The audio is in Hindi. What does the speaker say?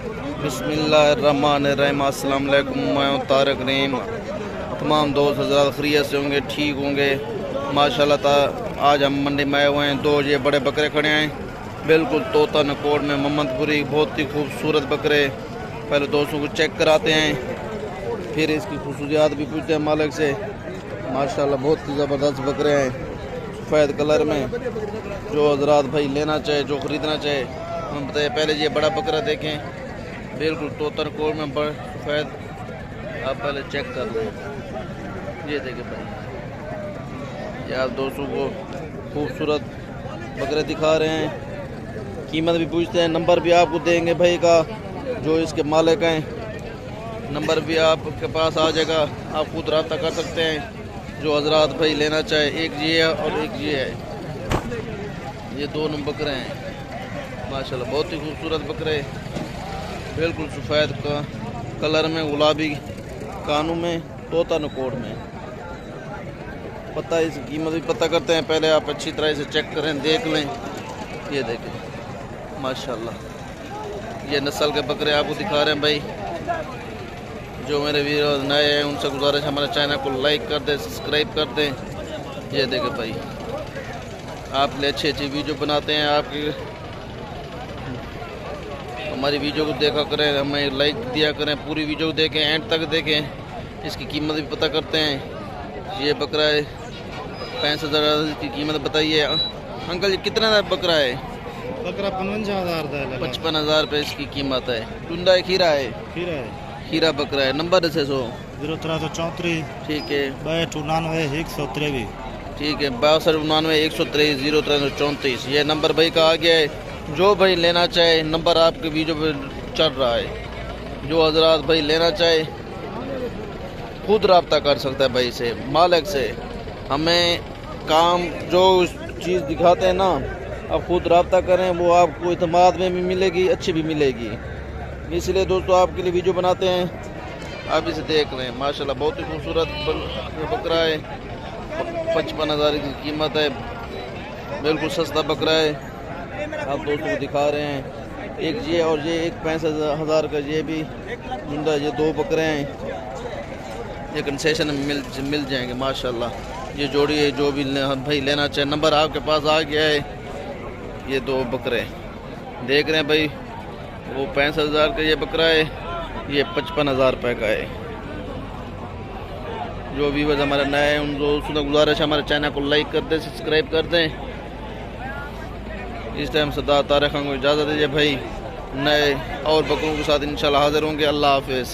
बिस्मिल्लाहिर्रहमानिर्रहीम। अस्सलाम वालेकुम। मैं हूं तारिक रहीम। तमाम दोस्त हज़रात खैरियत से होंगे, ठीक होंगे माशाल्लाह। आज हम मंडी में आए हुए हैं। दो ये बड़े बकरे खड़े हैं, बिल्कुल तोता नकोड़ में मोहम्मदपुरी, बहुत ही खूबसूरत बकरे। पहले दोस्तों को चेक कराते हैं, फिर इसकी खसूसियात भी पूछते हैं मालिक से। माशाल्लाह बहुत ही ज़बरदस्त बकरे हैं, सफ़ेद कलर में। जो हज़रात भाई लेना चाहे, जो ख़रीदना चाहे, हम बताइए। पहले ये बड़ा बकरा देखें, बिल्कुल तोतर कोल में बड़ा सफ़ेद। आप पहले चेक कर लें, ये देखें भाई। ये आप दोस्तों को खूबसूरत बकरे दिखा रहे हैं। कीमत भी पूछते हैं, नंबर भी आपको देंगे भाई का, जो इसके मालिक हैं। नंबर भी आपके पास आ जाएगा, आप खुद रब्ता कर सकते हैं। जो हज़रात भाई लेना चाहे, एक ये है और एक ये है। ये दोनों बकरे हैं माशाल्लाह, बहुत ही खूबसूरत बकरे, बिल्कुल सफ़ेद का कलर में, गुलाबी कानों में, तोता नकोड़ में। पता है, इसकी कीमत भी पता करते हैं। पहले आप अच्छी तरह से चेक करें, देख लें। ये देखें माशाल्लाह, ये नस्ल के बकरे आपको दिखा रहे हैं भाई। जो मेरे वीडियो नए हैं उनसे गुजारिश, हमारे चैनल को लाइक कर दें, सब्सक्राइब कर दें। ये देखें भाई, आप ले अच्छी वीडियो बनाते हैं। आपकी हमारी वीडियो को देखा करें, हमें लाइक दिया करें, पूरी वीडियो को देखें, एंड तक देखें। इसकी कीमत भी पता करते हैं। ये बकरा है 65,000 की कीमत बताइए। अंकल जी कितना बकरा है? बकरा 55,000 55,000 रुपये इसकी कीमत है। टुंडा है, खीरा है? खीरा बकरा है। नंबर है 0334 ठीक है, 6299 123 ठीक है, 6299 123 0334। ये नंबर भाई का आ गया है। जो भाई लेना चाहे, नंबर आपके वीडियो पे चल रहा है। जो हज़रात भाई लेना चाहे, खुद रब्ता कर सकता है भाई से, मालिक से। हमें काम जो चीज़ दिखाते हैं ना, आप खुद रब्ता करें, वो आपको इत्मीनान में भी मिलेगी, अच्छी भी मिलेगी। इसलिए दोस्तों आपके लिए वीडियो बनाते हैं। आप इसे देख लें, माशाल्लाह बहुत ही खूबसूरत बकरा है। 55,000 की कीमत है, बिल्कुल सस्ता बकरा है। आप दोस्तों को दिखा रहे हैं। एक ये और ये एक 65,000 का, ये भी जिंदा। ये दो बकरे हैं, ये कंसेशन में मिल जाएंगे माशाल्लाह। ये जोड़ी है, जो भी भाई लेना चाहे, नंबर आपके पास आ गया है। ये दो बकरे देख रहे हैं भाई, वो 65,000 का ये बकरा है, ये 55,000 रुपये का है। जो व्यूअर्स हमारे नए हैं, उन दोस्तों से गुजारिश, हमारे चैनल को लाइक कर दें, सब्सक्राइब कर दें। इस टाइम सरदार तारिक खान को इजाज़त दीजिए भाई। नए और बकरों के साथ इंशाल्लाह हाजिर होंगे। अल्लाह हाफिज़।